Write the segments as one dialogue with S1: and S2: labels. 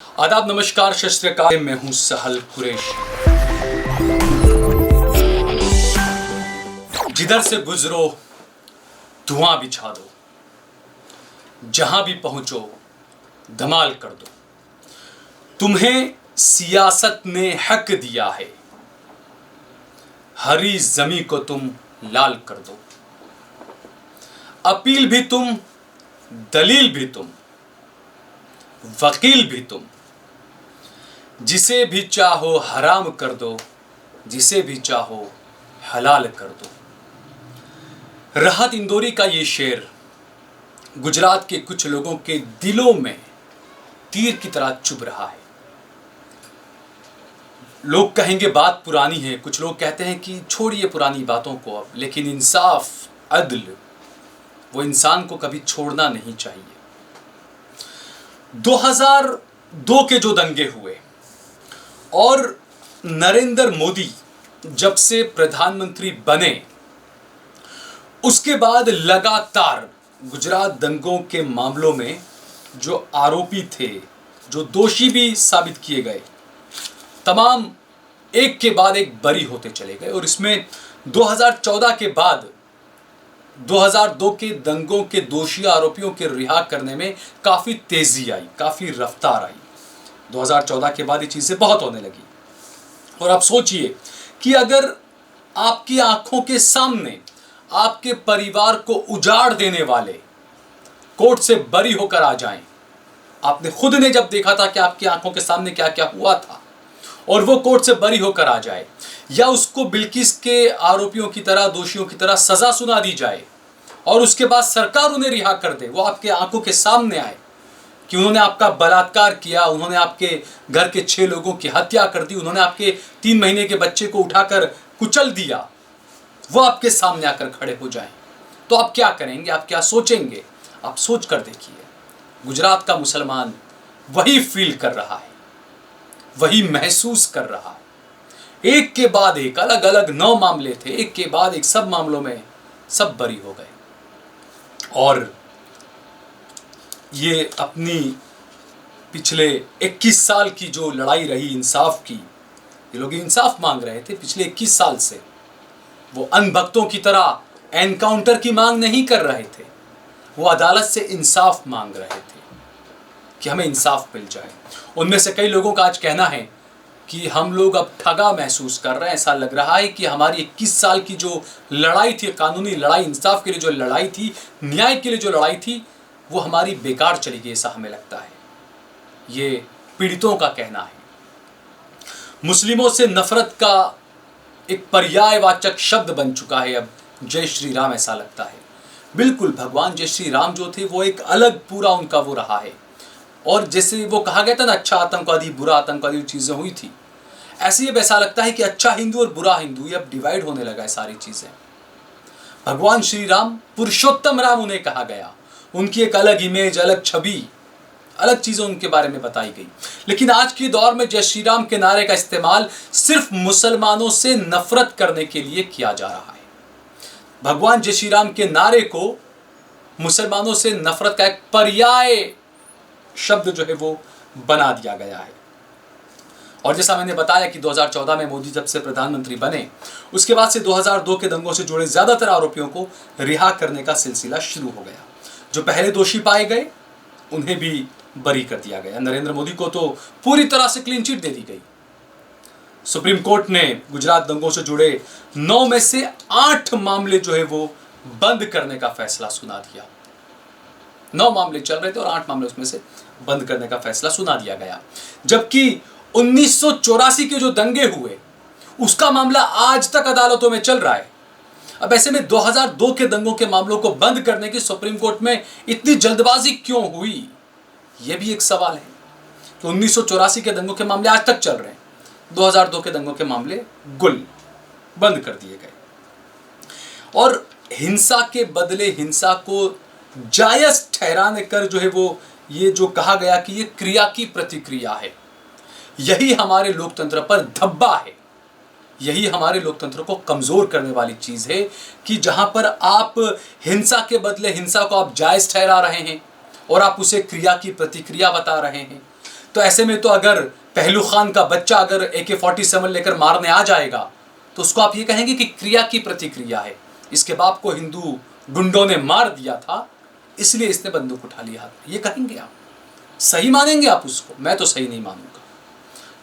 S1: आदाब, नमस्कार, सत श्री अकाल। मैं हूं सहल कुरैशी। जिधर से गुजरो धुआं बिछा दो, जहां भी पहुंचो धमाल कर दो। तुम्हें सियासत ने हक दिया है, हरी जमी को तुम लाल कर दो। अपील भी तुम, दलील भी तुम, वकील भी तुम। जिसे भी चाहो हराम कर दो, जिसे भी चाहो हलाल कर दो। राहत इंदौरी का ये शेर गुजरात के कुछ लोगों के दिलों में तीर की तरह चुभ रहा है। लोग कहेंगे बात पुरानी है, कुछ लोग कहते हैं कि छोड़िए पुरानी बातों को अब, लेकिन इंसाफ, अदल, वो इंसान को कभी छोड़ना नहीं चाहिए। 2002 के जो दंगे हुए और नरेंद्र मोदी जब से प्रधानमंत्री बने, उसके बाद लगातार गुजरात दंगों के मामलों में जो आरोपी थे, जो दोषी भी साबित किए गए, तमाम एक के बाद एक बरी होते चले गए। और इसमें 2014 के बाद 2002 के दंगों के दोषी आरोपियों के रिहा करने में काफी तेजी आई, काफी रफ्तार आई। 2014 के बाद ये चीजें बहुत होने लगी। और आप सोचिए कि अगर आपकी आंखों के सामने आपके परिवार को उजाड़ देने वाले कोर्ट से बरी होकर आ जाएं, आपने खुद ने जब देखा था कि आपकी आंखों के सामने क्या क्या हुआ था, और वो कोर्ट से बरी होकर आ जाए, या उसको बिल्किस के आरोपियों की तरह, दोषियों की तरह सजा सुना दी जाए और उसके बाद सरकार उन्हें रिहा कर दे, वो आपके आंखों के सामने आए कि उन्होंने आपका बलात्कार किया, उन्होंने आपके घर के 6 लोगों की हत्या कर दी, उन्होंने आपके 3 महीने के बच्चे को उठाकर कुचल दिया, वो आपके सामने आकर खड़े हो जाएं, तो आप क्या करेंगे? आप क्या सोचेंगे? आप सोच कर देखिए। गुजरात का मुसलमान वही फील कर रहा है, वही महसूस कर रहा है। एक के बाद एक अलग अलग 9 मामले थे, एक के बाद एक सब मामलों में सब बरी हो गए। और ये अपनी पिछले 21 साल की जो लड़ाई रही इंसाफ की, ये लोग इंसाफ मांग रहे थे पिछले 21 साल से। वो अनभक्तों की तरह एनकाउंटर की मांग नहीं कर रहे थे, वो अदालत से इंसाफ मांग रहे थे कि हमें इंसाफ मिल जाए। उनमें से कई लोगों का आज कहना है कि हम लोग अब ठगा महसूस कर रहे हैं। ऐसा लग रहा है कि हमारी 21 साल की जो लड़ाई थी, कानूनी लड़ाई, इंसाफ के लिए जो लड़ाई थी, न्याय के लिए जो लड़ाई थी, वो हमारी बेकार चली गई, ऐसा हमें लगता है। ये पीड़ितों का कहना है। मुस्लिमों से नफरत का एक पर्यायवाचक शब्द बन चुका है अब जय श्री राम, ऐसा लगता है। बिल्कुल, भगवान जय श्री राम जो थे वो एक अलग पूरा उनका वो रहा है। और जैसे वो कहा गया था ना, अच्छा आतंकवादी, बुरा आतंकवादी, चीजें हुई थी, ऐसे ही अब ऐसा लगता है कि अच्छा हिंदू और बुरा हिंदू, ये अब डिवाइड होने लगा है सारी चीजें। भगवान श्री राम, पुरुषोत्तम राम उन्हें कहा गया, उनकी एक अलग इमेज, अलग छवि, अलग चीजें उनके बारे में बताई गई। लेकिन आज के दौर में जय श्री राम के नारे का इस्तेमाल सिर्फ मुसलमानों से नफरत करने के लिए किया जा रहा है। भगवान जय श्री राम के नारे को मुसलमानों से नफरत का एक पर्याय शब्द जो है वो बना दिया गया है। और जैसा मैंने बताया कि 2014 में मोदी जब से प्रधानमंत्री बने, उसके बाद से 2002 के दंगों से जुड़े ज्यादातर आरोपियों को रिहा करने का सिलसिला शुरू हो गया। जो पहले दोषी पाए गए उन्हें भी बरी कर दिया गया। नरेंद्र मोदी को तो पूरी तरह से क्लीन चिट दे दी गई। सुप्रीम कोर्ट ने गुजरात दंगों से जुड़े 9 में से 8 मामले जो है वो बंद करने का फैसला सुना दिया। 9 मामले चल रहे थे और 8 मामले उसमें से बंद करने का फैसला सुना दिया गया। जबकि 1984 के जो दंगे हुए, उसका मामला आज तक अदालतों में चल रहा है। अब ऐसे में 2002 के दंगों के मामलों को बंद करने की सुप्रीम कोर्ट में इतनी जल्दबाजी क्यों हुई, यह भी एक सवाल है। तो 1984 के दंगों के मामले आज तक चल रहे हैं, 2002 के दंगों के मामले गुल, बंद कर दिए गए। और हिंसा के बदले हिंसा को जायज ठहराने कर जो है वो ये जो कहा गया कि ये क्रिया की प्रतिक्रिया है, यही हमारे लोकतंत्र पर धब्बा है। यही हमारे लोकतंत्र को कमजोर करने वाली चीज है कि जहां पर आप हिंसा के बदले हिंसा को आप जायज ठहरा रहे हैं और आप उसे क्रिया की प्रतिक्रिया बता रहे हैं, तो ऐसे में तो अगर पहलू खान का बच्चा अगर AK-47 लेकर मारने आ जाएगा तो उसको आप ये कहेंगे कि क्रिया की प्रतिक्रिया है, इसके बाप को हिंदू गुंडों ने मार दिया था इसलिए इसने बंदूक उठा लिया हाथ में, ये कहेंगे आप? सही मानेंगे आप उसको? मैं तो सही नहीं मानूंगा।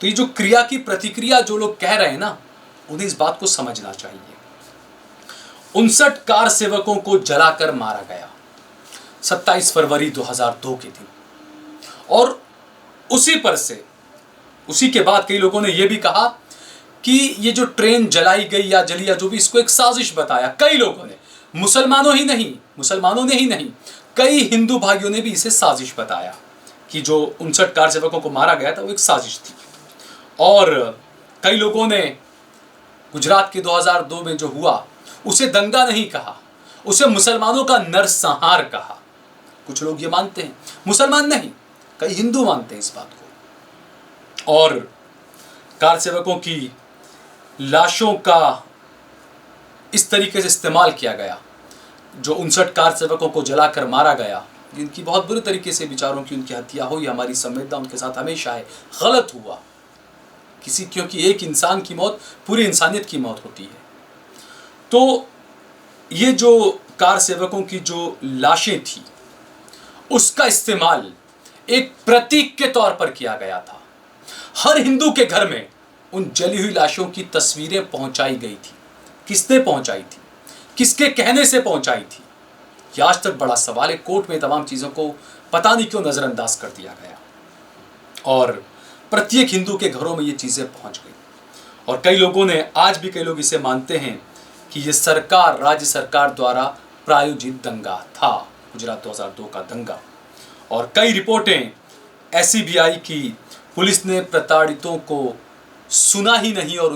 S1: तो ये जो क्रिया की प्रतिक्रिया जो लोग कह रहे हैं ना, उन्हें इस बात को समझना चाहिए। 59 कार सेवकों को जलाकर मारा गया 27 फरवरी 2002 के दिन। और उसी के बाद कई लोगों ने यह भी कहा कि ये जो ट्रेन जलाई गई या जली या जो भी, इसको एक साजिश बताया। कई लोगों ने, मुसलमानों ने ही नहीं, कई हिंदू भाइयों ने भी इसे साजिश बताया कि जो 59 कार सेवकों को मारा गया था वो एक साजिश थी। और कई लोगों ने गुजरात के 2002 में जो हुआ उसे दंगा नहीं कहा, उसे मुसलमानों का नरसंहार कहा। कुछ लोग ये मानते हैं, मुसलमान नहीं, कई हिंदू मानते हैं इस बात को। और कार सेवकों की लाशों का इस तरीके से इस्तेमाल किया गया, जो 59 कार सेवकों को जलाकर मारा गया, जिनकी बहुत बुरी तरीके से विचारों की उनकी हत्या हुई, हमारी संवेदना उनके साथ हमेशा है। गलत हुआ क्योंकि एक इंसान की मौत पूरी इंसानियत की मौत होती है। तो ये जो कार सेवकों की जो लाशें थी उसका इस्तेमाल एक प्रतीक के तौर पर किया गया था। हर हिंदू के घर में उन जली हुई लाशों की तस्वीरें पहुंचाई गई थी। किसने पहुंचाई थी? किसके कहने से पहुंचाई थी? ये आज तक बड़ा सवाल है। कोर्ट में तमाम चीज़ों को पता नहीं क्यों नज़रअंदाज कर दिया गया और प्रत्येक हिंदू के घरों में ये चीज़ें पहुंच गई। और कई लोगों ने, आज भी कई लोग इसे मानते हैं कि ये राज्य सरकार द्वारा प्रायोजित दंगा था, गुजरात 2002 का दंगा। और कई रिपोर्टें ऐसी भी आई कि पुलिस ने प्रताड़ितों को सुना ही नहीं और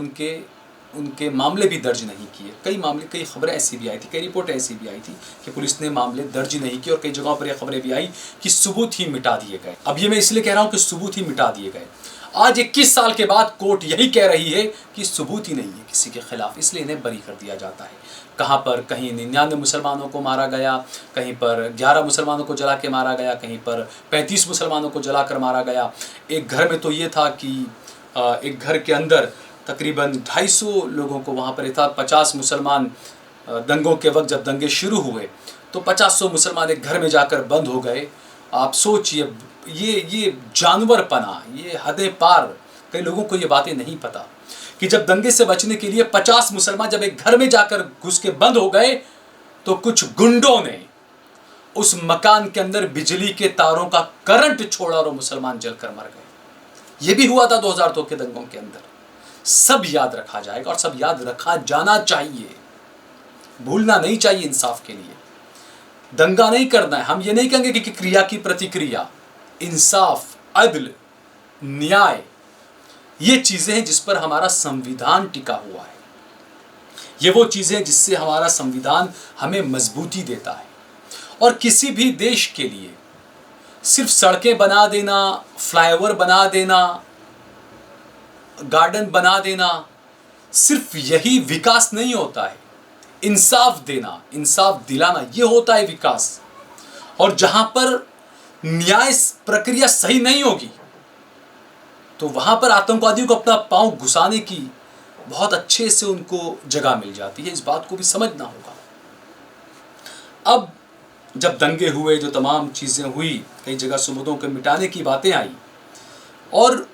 S1: उनके मामले भी दर्ज नहीं किए। कई खबरें ऐसी भी आई थी, कई रिपोर्टें ऐसी भी आई थी कि पुलिस ने मामले दर्ज नहीं किए। और कई जगहों पर यह खबरें भी आई कि सबूत ही मिटा दिए गए। अब ये मैं इसलिए कह रहा हूं कि सबूत ही मिटा दिए गए। आज 21 साल के बाद कोर्ट यही कह रही है कि सबूत ही नहीं है किसी के खिलाफ, इसलिए इन्हें बरी कर दिया जाता है। कहाँ पर कहीं 99 मुसलमानों को मारा गया, कहीं पर 11 मुसलमानों को जला के मारा गया, कहीं पर 35 मुसलमानों को जलाकर मारा गया। एक घर में तो ये था कि एक घर के अंदर तकरीबन 250 लोगों को वहाँ पर था। 50 मुसलमान दंगों के वक्त जब दंगे शुरू हुए तो 500 मुसलमान एक घर में जाकर बंद हो गए। आप सोचिए, ये जानवरपना, ये हदें पार। कई लोगों को ये बातें नहीं पता कि जब दंगे से बचने के लिए 50 मुसलमान जब एक घर में जाकर घुस के बंद हो गए तो कुछ गुंडों ने उस मकान के अंदर बिजली के तारों का करंट छोड़ा और मुसलमान जलकर मर गए। ये भी हुआ था 2002 के दंगों के अंदर। सब याद रखा जाएगा और सब याद रखा जाना चाहिए, भूलना नहीं चाहिए। इंसाफ के लिए दंगा नहीं करना है। हम ये नहीं कहेंगे कि क्रिया की प्रतिक्रिया, इंसाफ, अदल, न्याय, ये चीजें हैं जिस पर हमारा संविधान टिका हुआ है। ये वो चीजें हैं जिससे हमारा संविधान हमें मजबूती देता है। और किसी भी देश के लिए सिर्फ सड़कें बना देना, फ्लाईओवर बना देना, गार्डन बना देना, सिर्फ यही विकास नहीं होता है। इंसाफ देना, इंसाफ दिलाना, ये होता है विकास। और जहां पर न्याय प्रक्रिया सही नहीं होगी तो वहां पर आतंकवादियों को अपना पांव घुसाने की बहुत अच्छे से उनको जगह मिल जाती है। इस बात को भी समझना होगा। अब जब दंगे हुए, जो तमाम चीजें हुई, कई जगह सुबुतों के मिटाने की बातें आई, और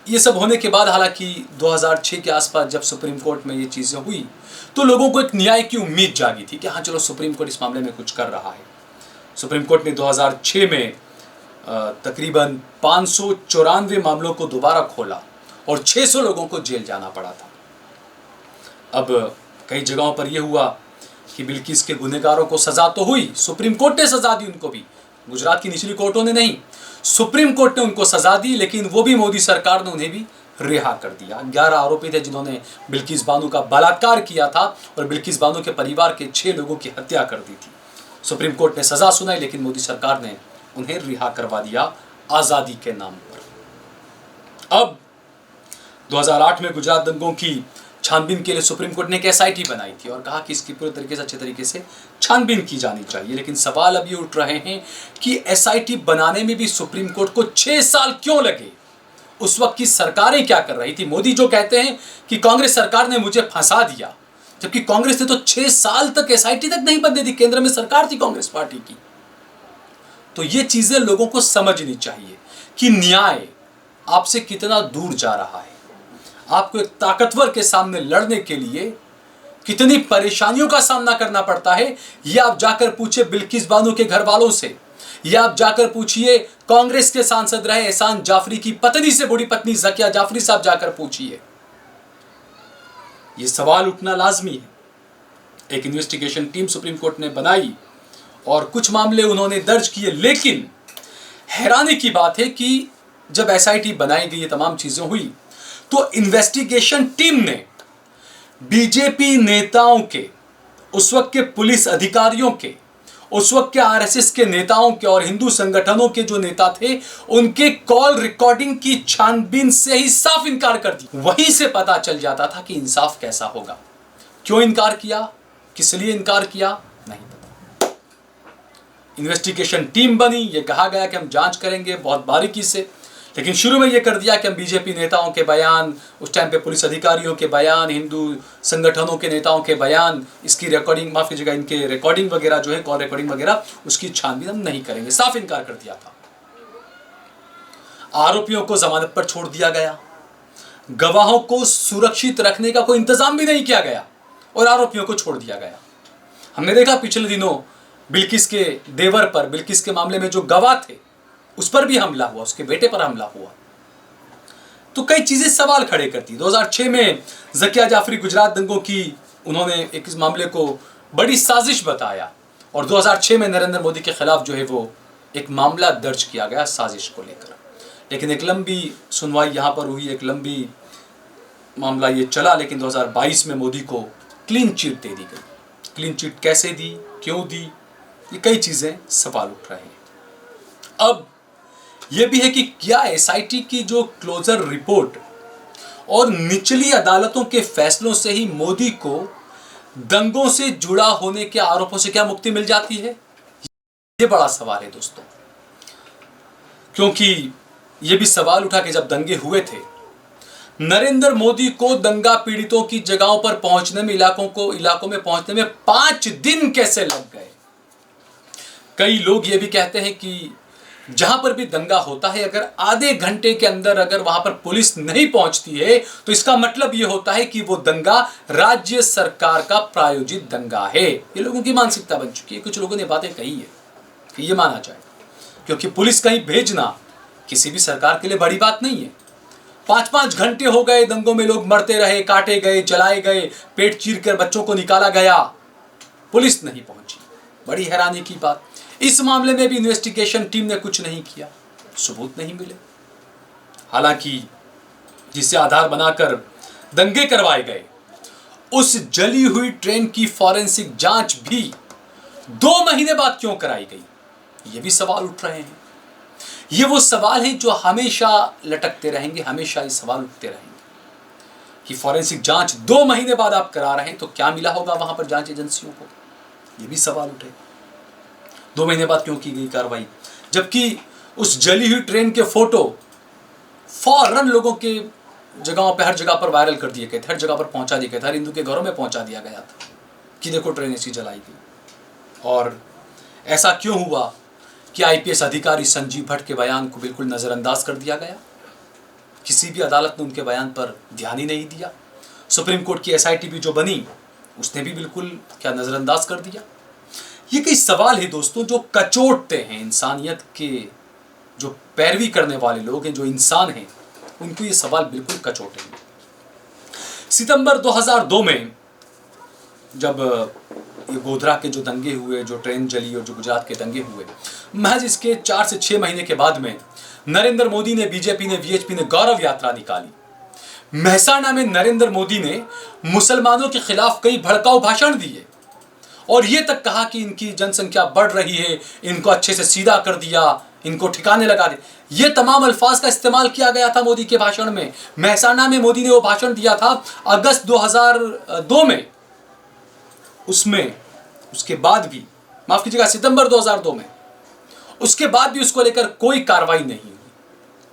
S1: ये सब होने के बाद हालांकि 2006 के आसपास जब सुप्रीम कोर्ट में ये चीज़ें हुई तो लोगों को एक न्याय की उम्मीद जागी थी कि हाँ चलो सुप्रीम कोर्ट इस मामले में कुछ कर रहा है। सुप्रीम कोर्ट ने 2006 में तकरीबन 594 मामलों को दोबारा खोला और 600 लोगों को जेल जाना पड़ा था। अब कई जगहों पर यह हुआ कि बिल्किस के गुनहगारों को सजा तो हुई, सुप्रीम कोर्ट ने सजा दी उनको भी, गुजरात की निचली कोर्टों ने नहीं, सुप्रीम कोर्ट ने उनको सजा दी। लेकिन वो भी मोदी सरकार ने उन्हें भी रिहा कर दिया। 11 आरोपी थे जिन्होंने बिल्किस बानो का बलात्कार किया था और बिल्किस बानो के परिवार के 6 लोगों की हत्या कर दी थी। सुप्रीम कोर्ट ने सजा सुनाई लेकिन मोदी सरकार ने उन्हें रिहा करवा दिया आज़ादी के नाम पर। अब 2008 में गुजरात दंगों की छानबीन के लिए सुप्रीम कोर्ट ने एक SIT बनाई थी और कहा कि इसकी पूरे तरीके से, अच्छे तरीके से छानबीन की जानी चाहिए। लेकिन सवाल अब ये उठ रहे हैं कि SIT बनाने में भी सुप्रीम कोर्ट को 6 साल क्यों लगे? उस वक्त की सरकारें क्या कर रही थी। मोदी जो कहते हैं कि कांग्रेस सरकार ने मुझे फंसा दिया, जबकि कांग्रेस ने तो 6 साल तक एसआईटी तक नहीं बनने दी, केंद्र में सरकार थी कांग्रेस पार्टी की। तो ये चीजें लोगों को समझनी चाहिए कि न्याय आपसे कितना दूर जा रहा है। आपको एक ताकतवर के सामने लड़ने के लिए कितनी परेशानियों का सामना करना पड़ता है, यह आप जाकर पूछिए बिल्किस बानो के घर वालों से, या आप जाकर पूछिए कांग्रेस के सांसद रहे एहसान जाफरी की पत्नी से, बड़ी पत्नी ज़किया जाफरी साहब जाकर पूछिए। यह सवाल उठना लाजमी है। एक इन्वेस्टिगेशन टीम सुप्रीम कोर्ट ने बनाई और कुछ मामले उन्होंने दर्ज किए, लेकिन हैरानी की बात है कि जब एसआईटी बनाई गई, ये तमाम चीजें हुई, तो इन्वेस्टिगेशन टीम ने बीजेपी नेताओं के, उस वक्त के पुलिस अधिकारियों के, उस वक्त के आरएसएस के नेताओं के और हिंदू संगठनों के जो नेता थे, उनके कॉल रिकॉर्डिंग की छानबीन से ही साफ इनकार कर दिया। वहीं से पता चल जाता था कि इंसाफ कैसा होगा। क्यों इनकार किया, किस लिए इनकार किया, नहीं पता। इन्वेस्टिगेशन टीम बनी, यह कहा गया कि हम जांच करेंगे बहुत बारीकी से, लेकिन शुरू में यह कर दिया कि हम बीजेपी नेताओं के बयान, उस टाइम पे पुलिस अधिकारियों के बयान, हिंदू संगठनों के नेताओं के बयान, इसकी रिकॉर्डिंग, माफ कीजिएगा, इनके रिकॉर्डिंग वगैरह जो है, कॉल रिकॉर्डिंग वगैरह, उसकी छानबीन हम नहीं करेंगे। साफ इनकार कर दिया था। आरोपियों को जमानत पर छोड़ दिया गया, गवाहों को सुरक्षित रखने का कोई इंतजाम भी नहीं किया गया और आरोपियों को छोड़ दिया गया। हमने देखा पिछले दिनों बिल्किस के देवर पर, बिल्किस के मामले में जो गवाह थे उस पर भी हमला हुआ, उसके बेटे पर हमला हुआ। तो कई चीजें सवाल खड़े करती। 2006 में ज़किया जाफरी गुजरात दंगों की उन्होंने एक इस मामले को बड़ी साजिश बताया और 2006 में नरेंद्र मोदी के खिलाफ जो है वो एक मामला दर्ज किया गया साजिश को लेकर। लेकिन एक लंबी सुनवाई यहाँ पर हुई, एक लंबी मामला ये चला, लेकिन 2022 में मोदी को क्लीन चिट दे दी गई। क्लीन चिट कैसे दी, क्यों दी, ये कई चीजें सवाल उठ रहे हैं। अब यह भी है कि क्या एसआईटी की जो क्लोजर रिपोर्ट और निचली अदालतों के फैसलों से ही मोदी को दंगों से जुड़ा होने के आरोपों से क्या मुक्ति मिल जाती है, ये बड़ा सवाल है दोस्तों। क्योंकि यह भी सवाल उठा कि जब दंगे हुए थे, नरेंद्र मोदी को दंगा पीड़ितों की जगहों पर पहुंचने में, इलाकों में पहुंचने में 5 दिन कैसे लग गए। कई लोग ये भी कहते हैं कि जहां पर भी दंगा होता है, अगर आधे घंटे के अंदर अगर वहां पर पुलिस नहीं पहुंचती है, तो इसका मतलब यह होता है कि वो दंगा राज्य सरकार का प्रायोजित दंगा है। ये लोगों की मानसिकता बन चुकी है। कुछ लोगों ने बातें कही है कि ये माना जाए, क्योंकि पुलिस कहीं भेजना किसी भी सरकार के लिए बड़ी बात नहीं है। 5-5 घंटे हो गए दंगों में, लोग मरते रहे, काटे गए, जलाए गए, पेट चीर कर बच्चों को निकाला गया, पुलिस नहीं पहुंची। बड़ी हैरानी की बात। इस मामले में भी इन्वेस्टिगेशन टीम ने कुछ नहीं किया, सबूत नहीं मिले। हालांकि जिसे आधार बनाकर दंगे करवाए गए, उस जली हुई ट्रेन की फॉरेंसिक जांच भी 2 महीने बाद क्यों कराई गई, ये भी सवाल उठ रहे हैं। ये वो सवाल हैं जो हमेशा लटकते रहेंगे, हमेशा ये सवाल उठते रहेंगे कि फॉरेंसिक जांच 2 महीने बाद आप करा रहे हैं, तो क्या मिला होगा वहां पर जांच एजेंसियों को, ये भी सवाल उठे। 2 महीने बाद क्यों की गई कार्रवाई, जबकि उस जली हुई ट्रेन के फोटो फौरन लोगों के जगहों पे, हर जगह पर वायरल कर दिए गए थे, हर जगह पर पहुंचा दिए गए थे, हर हिंदू के घरों में पहुंचा दिया गया था कि देखो ट्रेन ऐसी जलाई गई। और ऐसा क्यों हुआ कि आईपीएस अधिकारी संजीव भट्ट के बयान को बिल्कुल नज़रअंदाज कर दिया गया। किसी भी अदालत ने उनके बयान पर ध्यान ही नहीं दिया। सुप्रीम कोर्ट की एसआईटी भी जो बनी, उसने भी बिल्कुल क्या नज़रअंदाज कर दिया। ये कई सवाल है दोस्तों जो कचोटते हैं इंसानियत के, जो पैरवी करने वाले लोग हैं, जो इंसान हैं, उनको ये सवाल बिल्कुल कचोटेंगे। सितंबर 2002 में जब ये गोधरा के जो दंगे हुए, जो ट्रेन जली और जो गुजरात के दंगे हुए, महज इसके 4 से 6 महीने के बाद में नरेंद्र मोदी ने, बीजेपी ने, वीएचपी ने गौरव यात्रा निकाली। मेहसाणा में नरेंद्र मोदी ने मुसलमानों के खिलाफ कई भड़काऊ भाषण दिए और ये तक कहा कि इनकी जनसंख्या बढ़ रही है, इनको अच्छे से सीधा कर दिया, इनको ठिकाने लगा दे। ये तमाम अल्फाज का इस्तेमाल किया गया था मोदी के भाषण में। मेहसाणा में मोदी ने वो भाषण दिया था अगस्त 2002 में। उसमें उसके बाद भी, माफ कीजिएगा, सितंबर 2002 में, उसके बाद भी उसको लेकर कोई कार्रवाई नहीं हुई,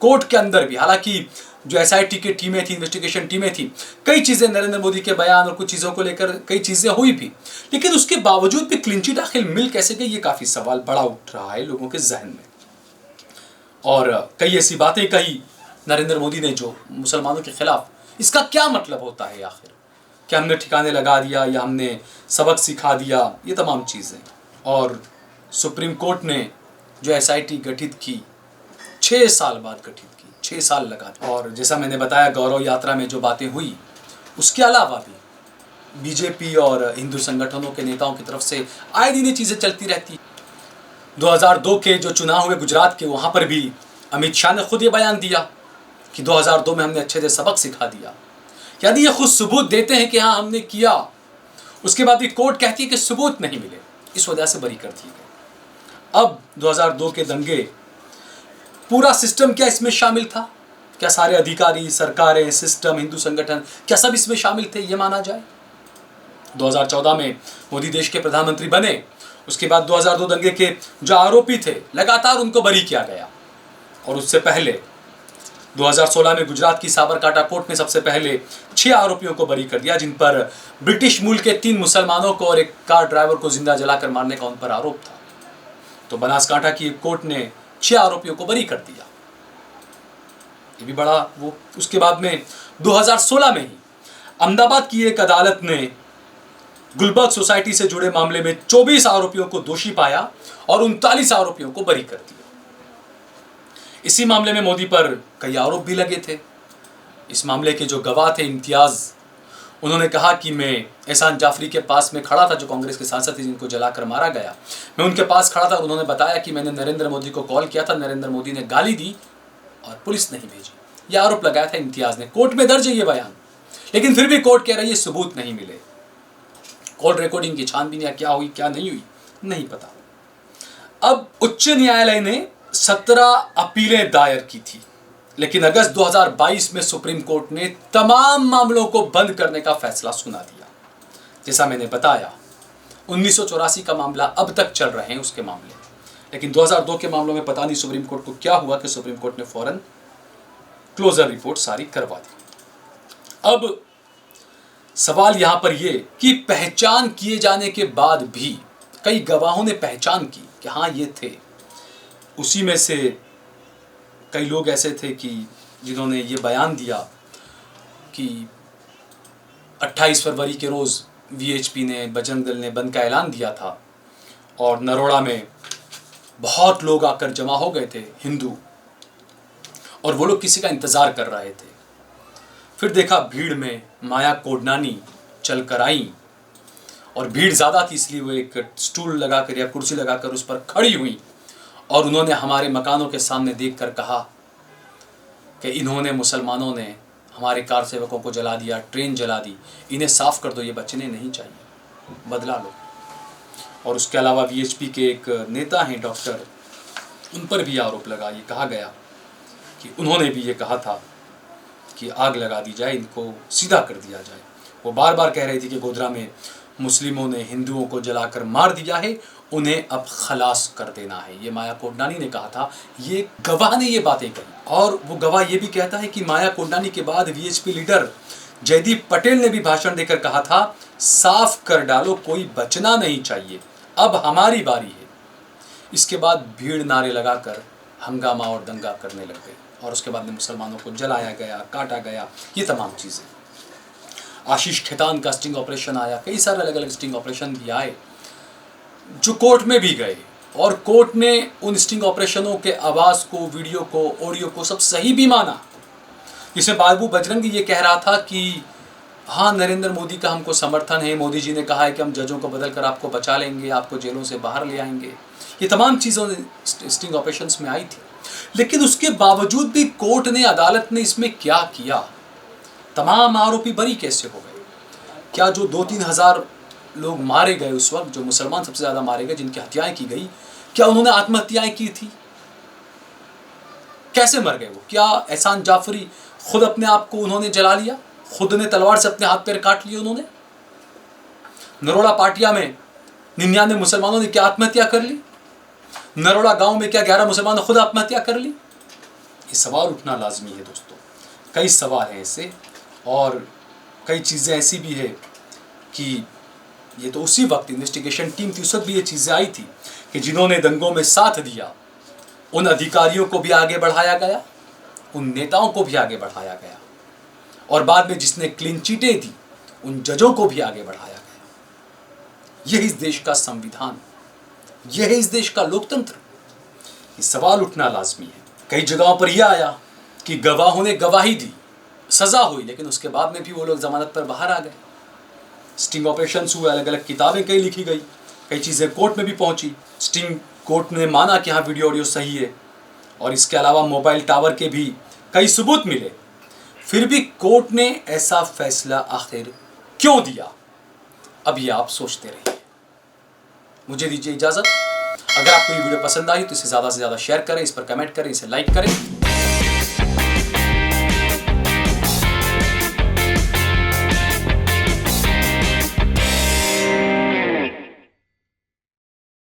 S1: कोर्ट के अंदर भी, हालांकि जो एसआईटी की टीमें थी, इन्वेस्टिगेशन टीमें थी, कई चीजें नरेंद्र मोदी के बयान और कुछ चीजों को लेकर कई चीजें हुई भी, लेकिन उसके बावजूद भी क्लीन चिट आखिर मिल कैसे गई, ये काफी सवाल बड़ा उठ रहा है लोगों के जहन में। और कई ऐसी बातें कही नरेंद्र मोदी ने जो मुसलमानों के खिलाफ, इसका क्या मतलब होता है आखिर? क्या हमने ठिकाने लगा दिया या हमने सबक सिखा दिया? ये तमाम चीजें। और सुप्रीम कोर्ट ने जो एसआईटी गठित की 6 साल बाद गठित की, 6 साल लगा। और जैसा मैंने बताया गौरव यात्रा में जो बातें हुई, उसके अलावा भी बीजेपी और हिंदू संगठनों के नेताओं की तरफ से आए दिन ये चीजें चलती रहती। 2002 के जो चुनाव हुए गुजरात के, वहां पर भी अमित शाह ने खुद ये बयान दिया कि 2002 में हमने अच्छे से सबक सिखा दिया, यानी ये खुद सबूत देते हैं कि हाँ हमने किया। उसके बाद भी कोर्ट कहती है कि सबूत नहीं मिले, इस वजह से बरी कर दी गई। अब 2002 के दंगे, पूरा सिस्टम क्या इसमें शामिल था? क्या सारे अधिकारी, सरकारें, सिस्टम, हिंदू संगठन, क्या सब इसमें शामिल थे? ये माना जाए। 2014 में मोदी देश के प्रधानमंत्री बने, उसके बाद 2002 दंगे के जो आरोपी थे लगातार उनको बरी किया गया। और उससे पहले 2016 में गुजरात की साबरकांठा कोर्ट ने सबसे पहले 6 आरोपियों को बरी कर दिया, जिन पर ब्रिटिश मूल के 3 मुसलमानों को और एक कार ड्राइवर को जिंदा जलाकर मारने का उन पर आरोप था। तो बनासकांठा की कोर्ट ने 6 आरोपियों को बरी कर दिया। ये भी बड़ा वो। उसके बाद में 2016 में ही अहमदाबाद की एक अदालत ने गुलबर्ग सोसाइटी से जुड़े मामले में 24 आरोपियों को दोषी पाया और 39 आरोपियों को बरी कर दिया। इसी मामले में मोदी पर कई आरोप भी लगे थे। इस मामले के जो गवाह थे इम्तियाज, उन्होंने कहा कि मैं एहसान जाफरी के पास में खड़ा था, जो कांग्रेस के सांसद थे जिनको जलाकर मारा गया। मैं उनके पास खड़ा था और उन्होंने बताया कि मैंने नरेंद्र मोदी को कॉल किया था, नरेंद्र मोदी ने गाली दी और पुलिस नहीं भेजी। यह आरोप लगाया था इम्तियाज ने। कोर्ट में दर्ज है ये बयान, लेकिन फिर भी कोर्ट कह रही है सबूत नहीं मिले। कॉल रिकॉर्डिंग की छानबीन या क्या हुई क्या नहीं हुई नहीं पता। अब उच्च न्यायालय ने 17 अपीलें दायर की थी, लेकिन अगस्त 2022 में सुप्रीम कोर्ट ने तमाम मामलों को बंद करने का फैसला सुना दिया। जैसा मैंने बताया 1984 का मामला अब तक चल रहे हैं उसके मामले, लेकिन 2002 के मामलों में पता नहीं सुप्रीम कोर्ट को क्या हुआ कि सुप्रीम कोर्ट ने फौरन क्लोजर रिपोर्ट सारी करवा दी। अब सवाल यहां पर यह कि पहचान किए जाने के बाद भी कई गवाहों ने पहचान की कि हाँ ये थे। उसी में से कई लोग ऐसे थे कि जिन्होंने ये बयान दिया कि 28 फरवरी के रोज़ वीएचपी ने, बजरंग दल ने बंद का ऐलान दिया था और नरोड़ा में बहुत लोग आकर जमा हो गए थे हिंदू, और वो लोग किसी का इंतज़ार कर रहे थे। फिर देखा भीड़ में माया कोडनानी चल कर आई और भीड़ ज़्यादा थी, इसलिए वो एक स्टूल लगाकर या कुर्सी लगाकर उस पर खड़ी हुई और उन्होंने हमारे मकानों के सामने देखकर कहा कि इन्होंने, मुसलमानों ने हमारे कार सेवकों को जला दिया, ट्रेन जला दी, इन्हें साफ कर दो, ये बचने नहीं चाहिए, बदला लो। और उसके अलावा वीएचपी के एक नेता हैं डॉक्टर, उन पर भी आरोप लगा। ये कहा गया कि उन्होंने भी ये कहा था कि आग लगा दी जाए, इनको सीधा कर दिया जाए। वो बार बार कह रही थी कि गोधरा में मुस्लिमों ने हिंदुओं को जलाकर मार दिया है, उन्हें अब खलास कर देना है। ये माया कोडनानी ने कहा था, ये गवाह ने ये बातें कही। और वो गवाह ये भी कहता है कि माया कोडनानी के बाद वीएचपी लीडर जयदीप पटेल ने भी भाषण देकर कहा था, साफ कर डालो, कोई बचना नहीं चाहिए, अब हमारी बारी है। इसके बाद भीड़ नारे लगाकर हंगामा और दंगा करने लग गई और उसके बाद में मुसलमानों को जलाया गया, काटा गया, ये तमाम चीज़ें। आशीष खेतान का स्टिंग ऑपरेशन आया, कई सारे अलग अलग स्टिंग ऑपरेशन भी आए जो कोर्ट में भी गए, और कोर्ट ने उन स्टिंग ऑपरेशनों के आवाज़ को, वीडियो को, ऑडियो को सब सही भी माना। जिसमें बाबू बजरंगी ये कह रहा था कि हाँ नरेंद्र मोदी का हमको समर्थन है, मोदी जी ने कहा है कि हम जजों को बदल कर आपको बचा लेंगे, आपको जेलों से बाहर ले आएंगे। ये तमाम चीज़ों स्टिंग ऑपरेशंस में आई थी, लेकिन उसके बावजूद भी कोर्ट ने, अदालत ने इसमें क्या किया? तमाम आरोपी बरी कैसे हो गए? क्या जो 2-3 हज़ार लोग मारे गए उस वक्त, जो मुसलमान सबसे ज़्यादा मारे गए, जिनकी हत्याएं की गई, क्या उन्होंने आत्महत्याएं की थी? कैसे मर गए वो? क्या एहसान जाफरी खुद अपने आप को उन्होंने जला लिया? खुद ने तलवार से अपने हाथ पैर काट लिए उन्होंने? नरोड़ा पाटिया में 99 मुसलमानों ने क्या आत्महत्या कर ली? नरोड़ा गांव में क्या 11 मुसलमानों ने खुद आत्महत्या कर ली? ये सवाल उठना लाजमी है दोस्तों। कई सवाल हैं ऐसे, और कई चीज़ें ऐसी भी है कि ये तो उसी वक्त इन्वेस्टिगेशन टीम थी, उस वक्त भी ये चीज़ें आई थी कि जिन्होंने दंगों में साथ दिया उन अधिकारियों को भी आगे बढ़ाया गया, उन नेताओं को भी आगे बढ़ाया गया, और बाद में जिसने क्लीन चिटें दी उन जजों को भी आगे बढ़ाया गया। यह इस देश का संविधान, यह है इस देश का लोकतंत्र। ये सवाल उठना लाजमी है। कई जगहों पर यह आया कि गवाहों ने गवाही दी, सजा हुई, लेकिन उसके बाद में भी वो लोग जमानत पर बाहर आ गए। स्टिंग ऑपरेशंस हुए, अलग अलग किताबें कई लिखी गई, कई चीज़ें कोर्ट में भी पहुंची। स्टिंग कोर्ट ने माना कि हाँ वीडियो ऑडियो सही है, और इसके अलावा मोबाइल टावर के भी कई सबूत मिले। फिर भी कोर्ट ने ऐसा फैसला आखिर क्यों दिया, अब ये आप सोचते रहिए। मुझे दीजिए इजाज़त। अगर आपको ये वीडियो पसंद आई तो इसे ज़्यादा से ज़्यादा शेयर करें, इस पर कमेंट करें, इसे लाइक करें।